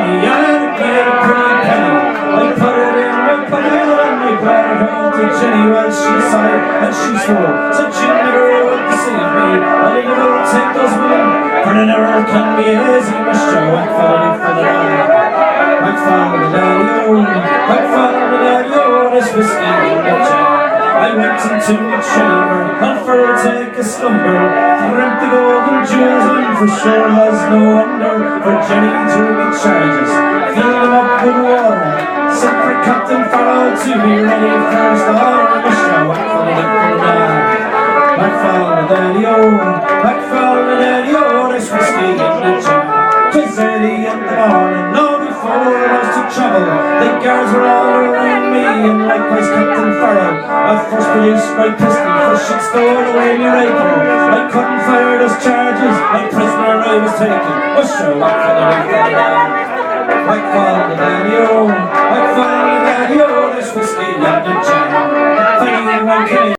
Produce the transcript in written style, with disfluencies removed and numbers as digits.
me and a pretty penny. I put it in my pocket and I brought it home to Jenny. Well, she sighed and she swore, said she never would deceive me. I never would take those women, for they never can be easy. Must you whack falling for the line, whack falling the daddy-o, whack falling the daddy-o, this whiskey in the jar. I went into my chamber, and for to take a slumber, for empty gold and jewels in, for sure was no wonder, for Jenny drew me charges, filled them up with water, sent for Captain Farrell to be ready for his daughter. Must you whack for the daddy-o, whack for the daddy-o, whack for the daddy-o, this whiskey in the jar. 'Twas early in the morning, long before I was to travel, the guards were all around me, and likewise Captain Farrell. I first produced my pistol, for she'd stolen away me rifle. I couldn't fire those charges, my prisoner I was taken. Oh sure, whack for the daddy-o, whack for the daddy-o,